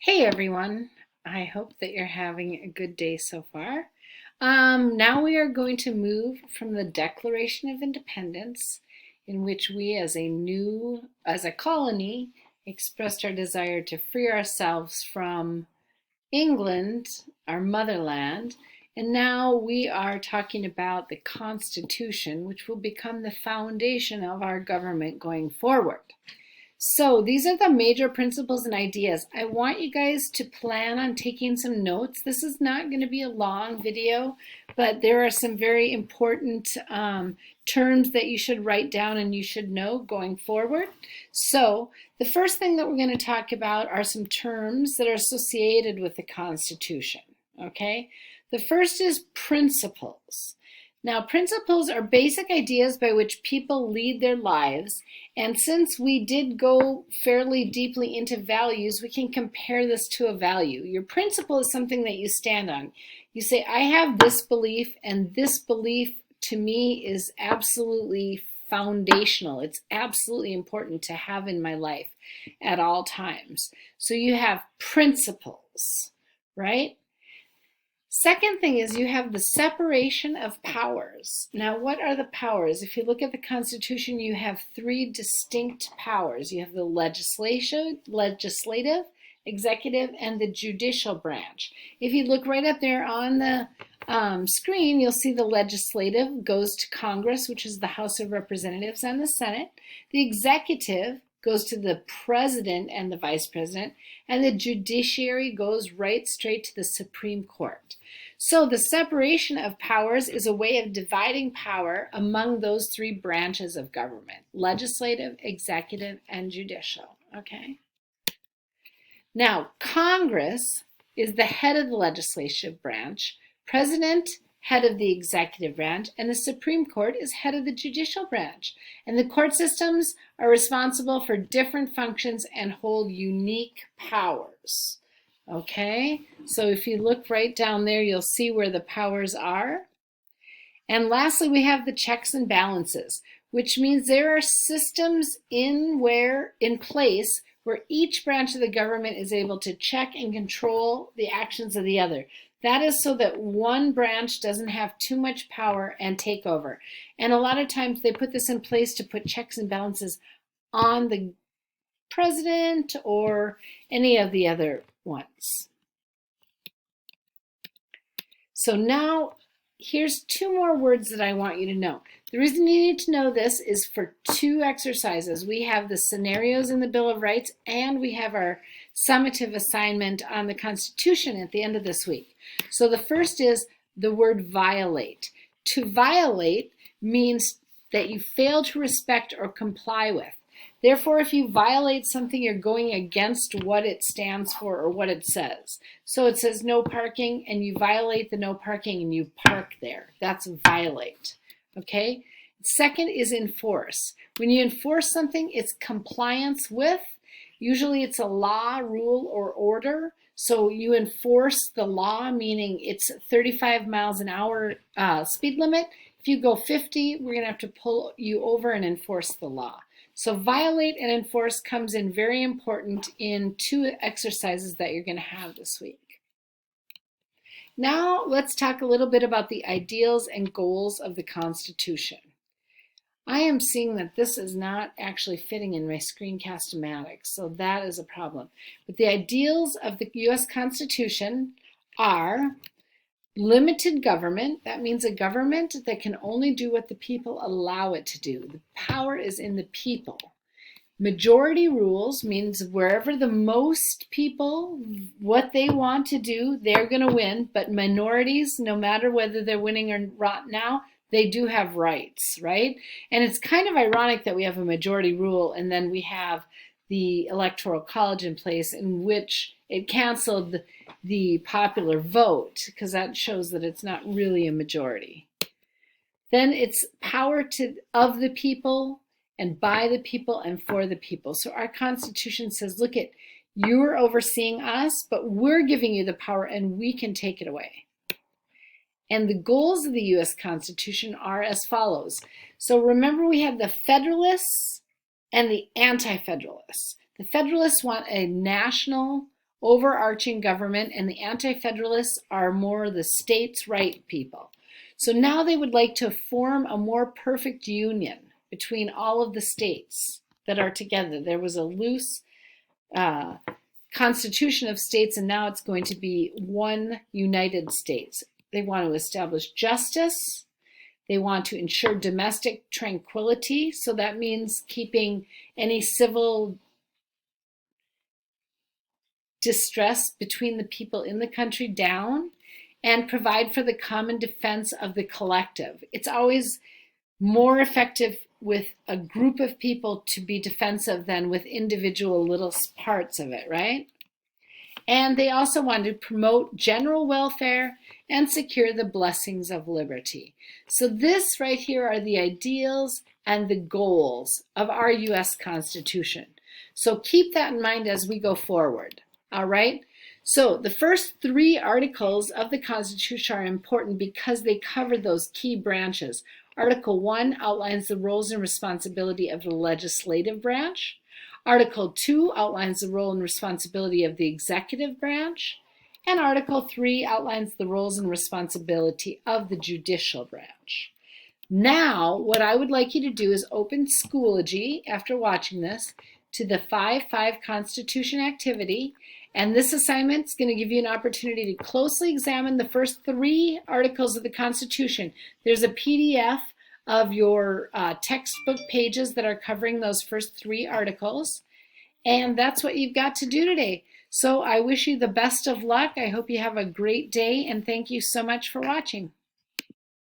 Hey everyone, I hope that you're having a good day so far. Now we are going to move from the Declaration of Independence, in which we as a colony, expressed our desire to free ourselves from England, our motherland, and now we are talking about the Constitution, which will become the foundation of our government going forward. So these are the major principles and ideas. I want you guys to plan on taking some notes. This is not going to be a long video, but there are some very important terms that you should write down and you should know going forward. So the first thing that we're going to talk about are some terms that are associated with the Constitution. Okay, the first is principles. Now, principles are basic ideas by which people lead their lives. And since we did go fairly deeply into values, we can compare this to a value. Your principle is something that you stand on. You say, I have this belief, and this belief to me is absolutely foundational. It's absolutely important to have in my life at all times. So you have principles, right? Second thing is you have the separation of powers. Now, what are the powers? If you look at the Constitution, you have three distinct powers. You have the legislative, executive, and the judicial branch. If you look right up there on the screen, you'll see the legislative goes to Congress, which is the House of Representatives, and the Senate. The executive goes to the president and the vice president, and the judiciary goes right straight to the Supreme Court. So the separation of powers is a way of dividing power among those three branches of government: legislative, executive, and judicial. Okay. Now, Congress is the head of the legislative branch, president head of the executive branch, and the Supreme Court is head of the judicial branch. And the court systems are responsible for different functions and hold unique powers. Okay, so if you look right down there, you'll see where the powers are. And lastly, we have the checks and balances, which means there are systems in place where each branch of the government is able to check and control the actions of the other. That is so that one branch doesn't have too much power and take over. And a lot of times they put this in place to put checks and balances on the president or any of the other ones. So now here's two more words that I want you to know. The reason you need to know this is for two exercises. We have the scenarios in the Bill of Rights, and we have our summative assignment on the Constitution at the end of this week. So the first is the word violate. To violate means that you fail to respect or comply with. Therefore, if you violate something, you're going against what it stands for or what it says. So it says no parking, and you violate the no parking and you park there. That's violate. Okay? Second is enforce. When you enforce something, it's compliance with. Usually it's a law, rule, or order. So you enforce the law, meaning it's 35 miles an hour speed limit. If you go 50, we're going to have to pull you over and enforce the law. So violate and enforce comes in very important in two exercises that you're going to have this week. Now let's talk a little bit about the ideals and goals of the Constitution. I am seeing that this is not actually fitting in my screencast-o-matic, so that is a problem. But the ideals of the U.S. Constitution are limited government. That means a government that can only do what the people allow it to do. The power is in the people. Majority rules means wherever the most people, what they want to do, they're going to win. But minorities, no matter whether they're winning or not now, they do have rights, right? And it's kind of ironic that we have a majority rule and then we have the Electoral College in place in which it canceled the popular vote, because that shows that it's not really a majority. Then it's power of the people and by the people and for the people. So our Constitution says, look, you're overseeing us, but we're giving you the power and we can take it away. And the goals of the U.S. Constitution are as follows. So remember, we have the Federalists and the Anti-Federalists. The Federalists want a national overarching government, and the Anti-Federalists are more the states' right people. So now they would like to form a more perfect union between all of the states that are together. There was a loose constitution of states, and now it's going to be one United States. They want to establish justice. They want to ensure domestic tranquility. So that means keeping any civil distress between the people in the country down, and provide for the common defense of the collective. It's always more effective with a group of people to be defensive than with individual little parts of it, right? And they also want to promote general welfare and secure the blessings of liberty. So this right here are the ideals and the goals of our U.S. Constitution. So keep that in mind as we go forward, all right? So the first 3 articles of the Constitution are important because they cover those key branches. Article 1 outlines the roles and responsibility of the legislative branch. Article 2 outlines the role and responsibility of the executive branch. And Article 3 outlines the roles and responsibility of the judicial branch. Now, what I would like you to do is open Schoology after watching this to the 5-5 Constitution activity. And this assignment is going to give you an opportunity to closely examine the first 3 articles of the Constitution. There's a PDF of your textbook pages that are covering those first 3 articles. And that's what you've got to do today. So I wish you the best of luck. I hope you have a great day, and thank you so much for watching.